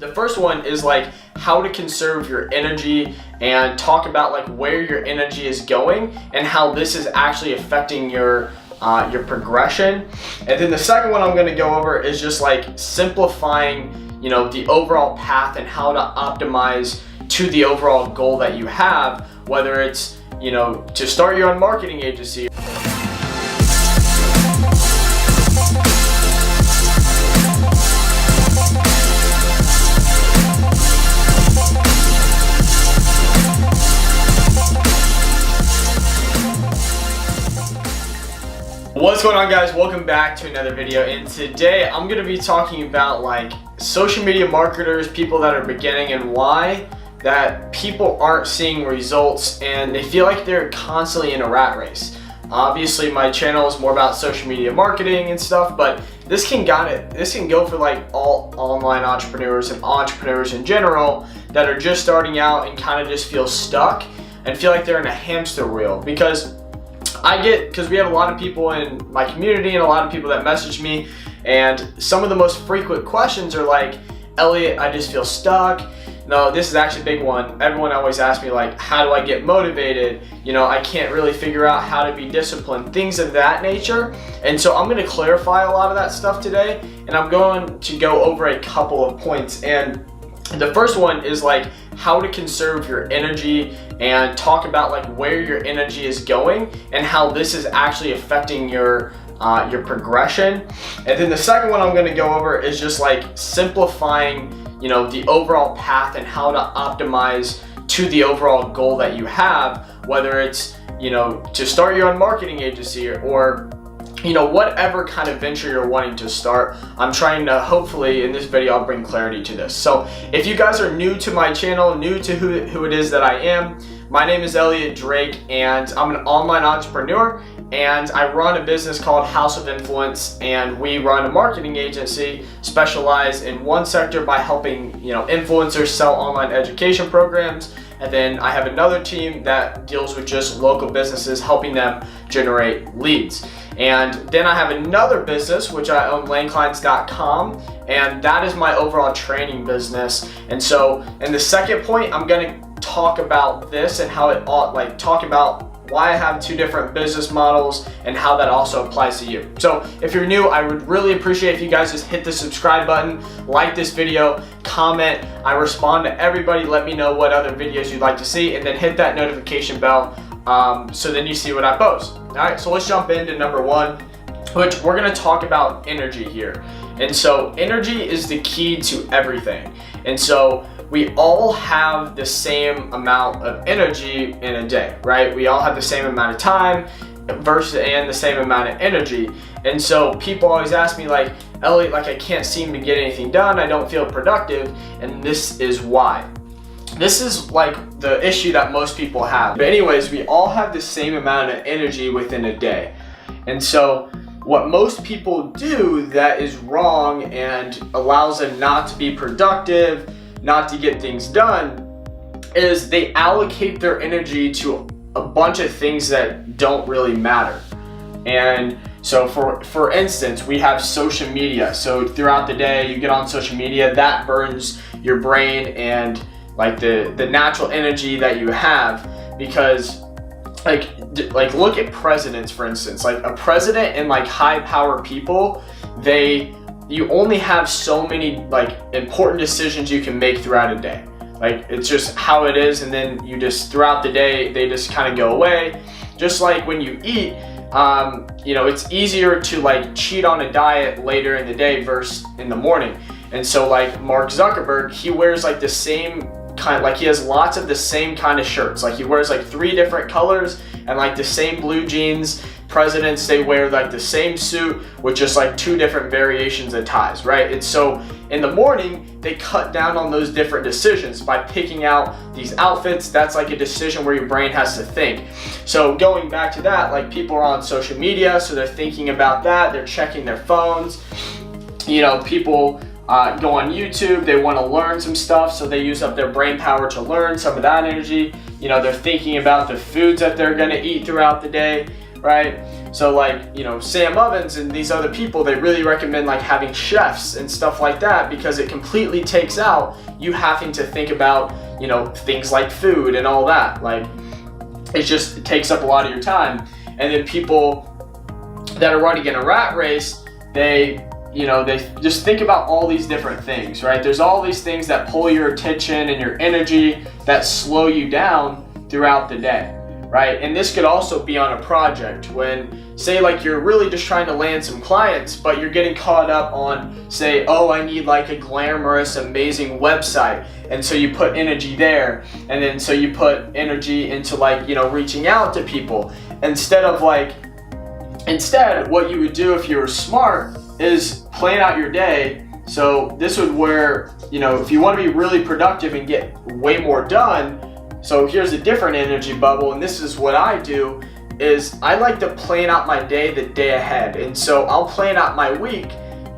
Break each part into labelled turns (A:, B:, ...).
A: The first one is like how to conserve your energy and talk about like where your energy is going and how this is actually affecting your progression. And then the second one I'm going to go over is just like simplifying, the overall path and how to optimize to the overall goal that you have, whether it's, to start your own marketing agency. What's going on, guys? Welcome back to another video, and today I'm going to be talking about like social media marketers, people that are beginning, and why that people aren't seeing results and they feel like they're constantly in a rat race. Obviously my channel is more about social media marketing and stuff, but this can go for like all online entrepreneurs and entrepreneurs in general that are just starting out and kind of just feel stuck and feel like they're in a hamster wheel. Because we have a lot of people in my community and a lot of people that message me, and some of the most frequent questions are like, Elliot, I just feel stuck. No, this is actually a big one. Everyone always asks me like, how do I get motivated? I can't really figure out how to be disciplined, things of that nature. And so I'm going to clarify a lot of that stuff today, and I'm going to go over a couple of points. And the first one is like how to conserve your energy and talk about like where your energy is going and how this is actually affecting your progression. And then the second one I'm going to go over is just like simplifying, the overall path and how to optimize to the overall goal that you have, whether it's, to start your own marketing agency or whatever kind of venture you're wanting to start. I'm trying to, hopefully in this video, I'll bring clarity to this. So if you guys are new to my channel, new to who it is that I am, my name is Elliot Drake, and I'm an online entrepreneur, and I run a business called House of Influence, and we run a marketing agency specialized in one sector by helping influencers sell online education programs. And then I have another team that deals with just local businesses, helping them generate leads. And then I have another business, which I own, landclients.com, and that is my overall training business. And so in the second point, I'm going to talk about this and how it talk about why I have two different business models and how that also applies to you. So if you're new, I would really appreciate if you guys just hit the subscribe button, like this video, comment. I respond to everybody. Let me know what other videos you'd like to see, and then hit that notification bell so then you see what I post. All right, so let's jump into number one, which we're going to talk about energy here. And so energy is the key to everything. And so we all have the same amount of energy in a day, right? We all have the same amount of time and the same amount of energy. And so people always ask me like, Elliot, like I can't seem to get anything done. I don't feel productive. And this is why. This is like the issue that most people have. But anyways, we all have the same amount of energy within a day. And so what most people do that is wrong and allows them not to be productive, not to get things done, is they allocate their energy to a bunch of things that don't really matter. And so for instance, we have social media. So throughout the day, you get on social media, that burns your brain and like the natural energy that you have, because like look at presidents, for instance. Like a president and like high power people, you only have so many like important decisions you can make throughout a day. Like it's just how it is, and then you just throughout the day they just kind of go away. Just like when you eat, it's easier to like cheat on a diet later in the day versus in the morning. And so like Mark Zuckerberg, he wears like the same kind, like he has lots of the same kind of shirts. Like he wears like 3 different colors and like the same blue jeans. Presidents, they wear like the same suit with just like 2 different variations of ties, right? And so in the morning, they cut down on those different decisions by picking out these outfits. That's like a decision where your brain has to think. So going back to that, like people are on social media, so they're thinking about that. They're checking their phones. People go on YouTube, they want to learn some stuff, so they use up their brain power to learn some of that energy. They're thinking about the foods that they're going to eat throughout the day. right? So like, you know, Sam Ovens and these other people, they really recommend like having chefs and stuff like that, because it completely takes out you having to think about, you know, things like food and all that. Like, it takes up a lot of your time. And then people that are running in a rat race, they just think about all these different things, right? There's all these things that pull your attention and your energy that slow you down throughout the day, right? And this could also be on a project when, say, like you're really just trying to land some clients, but you're getting caught up on, say, oh, I need like a glamorous, amazing website. And so you put energy there. And then so you put energy into like, you know, reaching out to people. Instead, what you would do if you were smart is plan out your day. So this would where, you know, if you want to be really productive and get way more done, so here's a different energy bubble, and this is what I do, is I like to plan out my day the day ahead. And so I'll plan out my week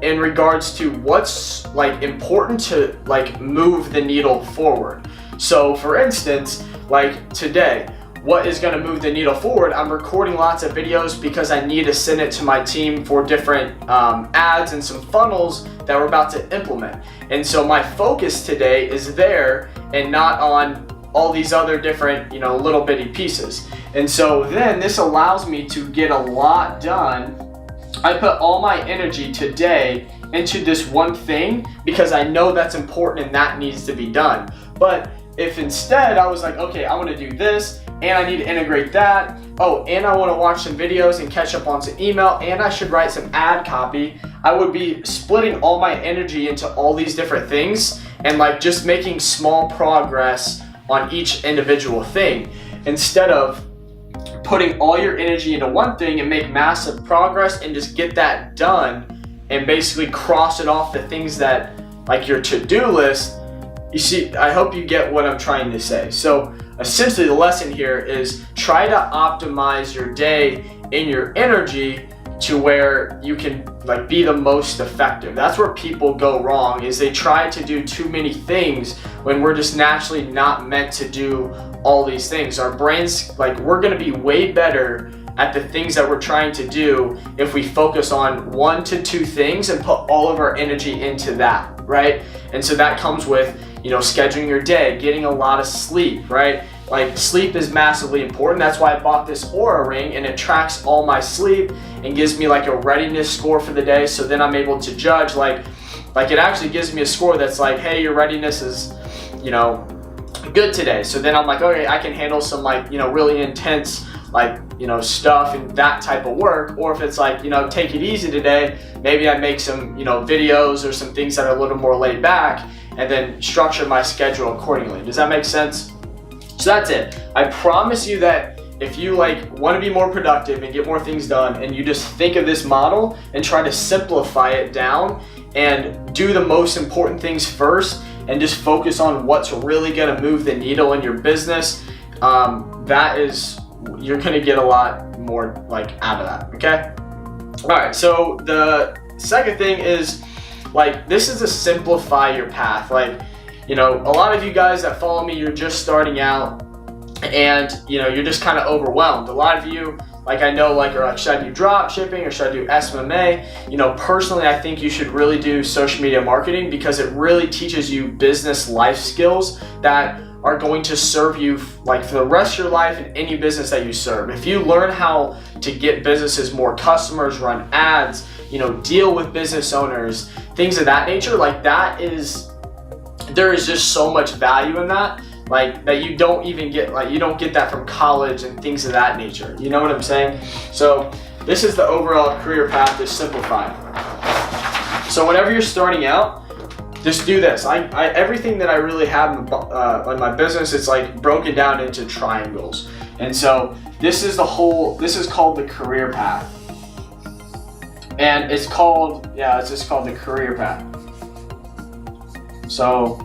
A: in regards to what's like important to like move the needle forward. So for instance, like today, what is going to move the needle forward? I'm recording lots of videos because I need to send it to my team for different ads and some funnels that we're about to implement. And so my focus today is there and not on all these other different, you know, little bitty pieces. And so then this allows me to get a lot done. I put all my energy today into this one thing because I know that's important and that needs to be done. But if instead I was like, okay, I want to do this, and I need to integrate that, oh, and I want to watch some videos and catch up on some email, and I should write some ad copy, I would be splitting all my energy into all these different things and like just making small progress on each individual thing, instead of putting all your energy into one thing and make massive progress and just get that done and basically cross it off the things that like your to-do list. You see, I hope you get what I'm trying to say. So essentially the lesson here is try to optimize your day and your energy to where you can like be the most effective. That's where people go wrong, is they try to do too many things when we're just naturally not meant to do all these things. Our brains, like, we're gonna be way better at the things that we're trying to do if we focus on 1 to 2 things and put all of our energy into that, right? And so that comes with, you know, scheduling your day, getting a lot of sleep, right? Like, sleep is massively important. That's why I bought this Oura ring, and it tracks all my sleep and gives me like a readiness score for the day. So then I'm able to judge, like it actually gives me a score that's like, hey, your readiness is, you know, good today. So then I'm like, okay, I can handle some like, you know, really intense like, you know, stuff and that type of work. Or if it's like, you know, take it easy today, maybe I make some, you know, videos or some things that are a little more laid back, and then structure my schedule accordingly. Does that make sense? So that's it. I promise you that if you like want to be more productive and get more things done, and you just think of this model and try to simplify it down and do the most important things first and just focus on what's really going to move the needle in your business, you're going to get a lot more like out of that. Okay. All right. So the second thing is, like, this is to simplify your path. Like, you know, a lot of you guys that follow me, you're just starting out and, you know, you're just kind of overwhelmed. A lot of you, like, I know, like, are like, should I do drop shipping or should I do SMMA? You know, personally, I think you should really do social media marketing, because it really teaches you business life skills that are going to serve you like for the rest of your life in any business that you serve. If you learn how to get businesses more customers, run ads, you know, deal with business owners, things of that nature, like there is just so much value in that, like, that you don't even get, like, you don't get that from college and things of that nature. You know what I'm saying? So this is the overall career path, is simplified. So whenever you're starting out, just do this. Everything that I really have in my business, it's like broken down into triangles. And so this is called the career path. And it's just called the career path. So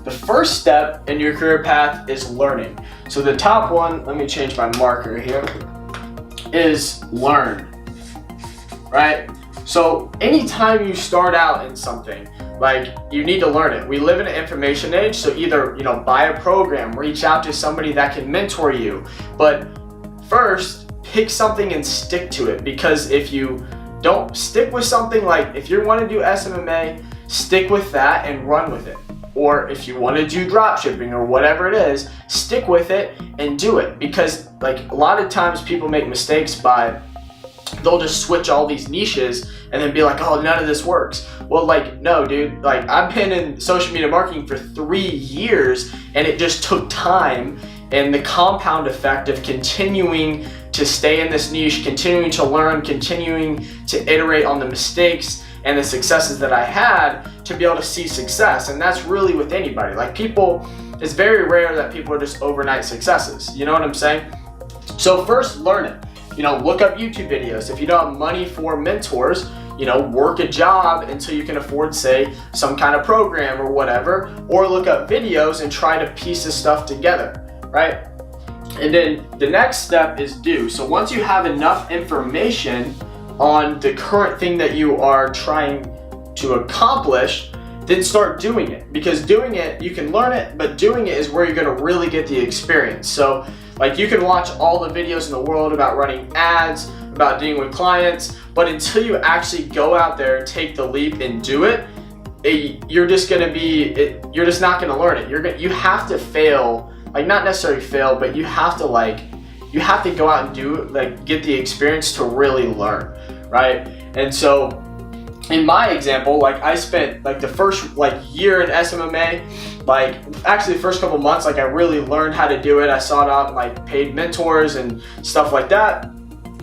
A: the first step in your career path is learning. So the top one, let me change my marker here, is learn, right? So anytime you start out in something, like, you need to learn it. We live in an information age, so either, you know, buy a program, reach out to somebody that can mentor you. But first, pick something and stick to it, because if you don't stick with something, like if you want to do SMMA, stick with that and run with it. Or if you want to do drop shipping or whatever it is, stick with it and do it. Because like a lot of times people make mistakes by, they'll just switch all these niches and then be like, oh, none of this works. Well, like, no, dude, like I've been in social media marketing for 3 years, and it just took time and the compound effect of continuing to stay in this niche, continuing to learn, continuing to iterate on the mistakes and the successes that I had to be able to see success. And that's really with anybody. Like people, it's very rare that people are just overnight successes. You know what I'm saying? So first, learn it. You know, look up YouTube videos. If you don't have money for mentors, you know, work a job until you can afford, say, some kind of program or whatever, or look up videos and try to piece this stuff together, right? And then the next step is do. So once you have enough information on the current thing that you are trying to accomplish, then start doing it. Because doing it, you can learn it, but doing it is where you're gonna really get the experience. So like you can watch all the videos in the world about running ads, about dealing with clients, but until you actually go out there, take the leap and do it, you're just not gonna learn it. You have to fail, like not necessarily fail, but you have to go out and do it, like get the experience to really learn, right? And so in my example, like I spent like the first like year in SMMA, like actually the first couple months, like I really learned how to do it. I sought out like paid mentors and stuff like that,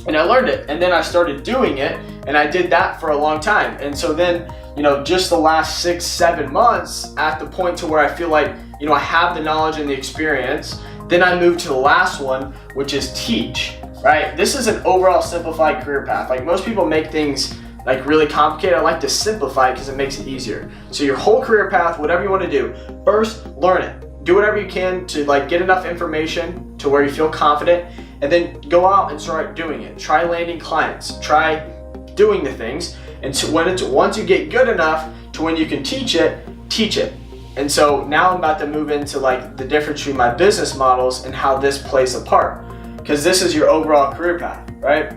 A: and I learned it. And then I started doing it, and I did that for a long time. And so then, you know, just the last 6-7 months, at the point to where I feel like, you know, I have the knowledge and the experience, then I moved to the last one, which is teach, right? This is an overall simplified career path. Like most people make things like really complicated. I like to simplify it because it makes it easier. So your whole career path, whatever you want to do, first learn it. Do whatever you can to like get enough information to where you feel confident, and then go out and start doing it. Try landing clients, try doing the things, and so once you get good enough to when you can teach it, teach it. And so now I'm about to move into like the difference between my business models and how this plays a part, because this is your overall career path, right?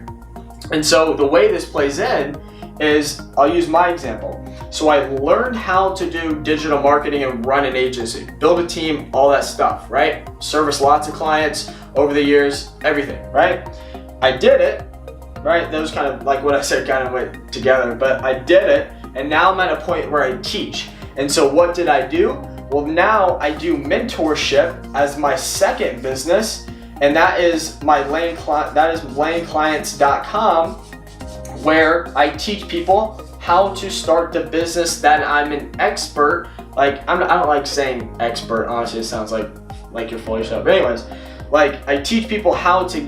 A: And so the way this plays in is, I'll use my example. So I learned how to do digital marketing and run an agency, build a team, all that stuff, right? Service lots of clients over the years, everything, right? I did it, right? Those kind of, like what I said, kind of went together, but I did it, and now I'm at a point where I teach. And so what did I do? Well, now I do mentorship as my second business, and that is landclients.com, where I teach people how to start the business that I'm an expert. Like I don't like saying expert, honestly, it sounds like you're full of yourself. But anyways, like I teach people how to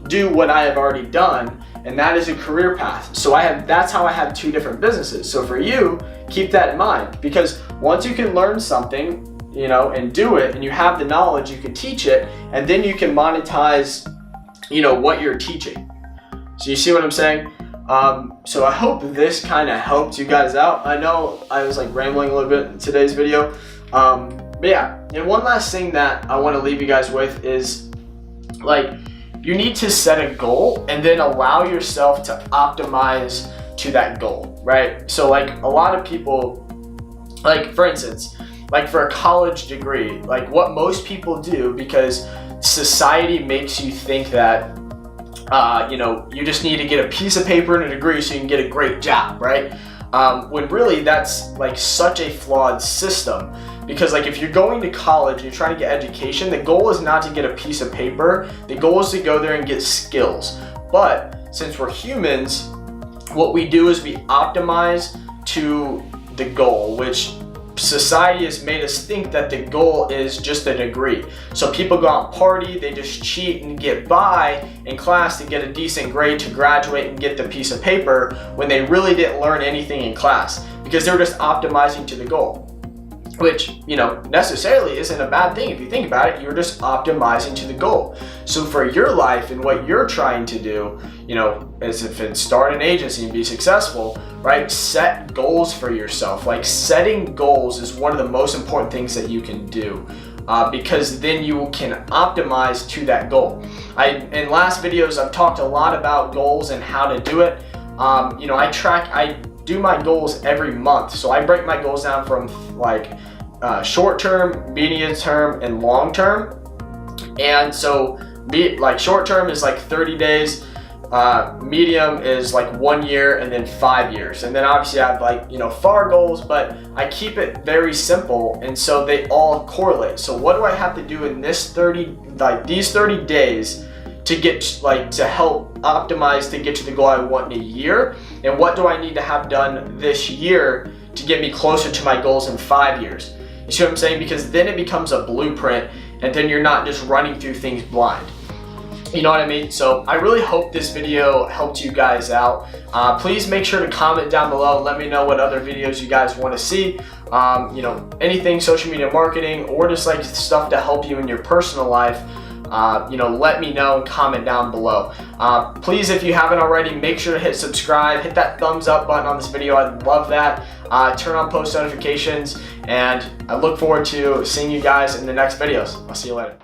A: do what I have already done, and that is a career path. So that's how I have 2 different businesses. So for you, keep that in mind, because once you can learn something, you know, and do it, and you have the knowledge, you can teach it, and then you can monetize, you know, what you're teaching. So you see what I'm saying? So I hope this kind of helped you guys out. I know I was like rambling a little bit in today's video. But yeah, and one last thing that I want to leave you guys with is like, you need to set a goal and then allow yourself to optimize to that goal, right? So like a lot of people, like for instance, like for a college degree, like what most people do, because society makes you think that you know, you just need to get a piece of paper and a degree so you can get a great job, right? When really that's like such a flawed system, because like if you're going to college and you're trying to get education, the goal is not to get a piece of paper. The goal is to go there and get skills. But since we're humans, what we do is we optimize to the goal, which society has made us think that the goal is just a degree. So people go out and party, they just cheat and get by in class to get a decent grade to graduate and get the piece of paper, when they really didn't learn anything in class because they were just optimizing to the goal. Which, you know, necessarily isn't a bad thing if you think about it. You're just optimizing to the goal. So for your life and what you're trying to do, you know, as if it's start an agency and be successful, right? Set goals for yourself. Like setting goals is one of the most important things that you can do. because then you can optimize to that goal. In last videos, I've talked a lot about goals and how to do it. I do my goals every month. So I break my goals down from like short term, medium term, and long term. And so short term is like 30 days, medium is like 1 year, and then 5 years. And then obviously I have far goals, but I keep it very simple, and so they all correlate. So what do I have to do in these 30 days to get to help optimize to get to the goal I want in a year? And what do I need to have done this year to get me closer to my goals in 5 years? You see what I'm saying? Because then it becomes a blueprint, and then you're not just running through things blind. You know what I mean? So I really hope this video helped you guys out. Please make sure to comment down below. Let me know what other videos you guys want to see. Anything social media marketing, or just like stuff to help you in your personal life. Let me know and comment down below. Please, if you haven't already, make sure to hit subscribe, hit that thumbs up button on this video. I'd love that. Turn on post notifications, and I look forward to seeing you guys in the next videos. I'll see you later.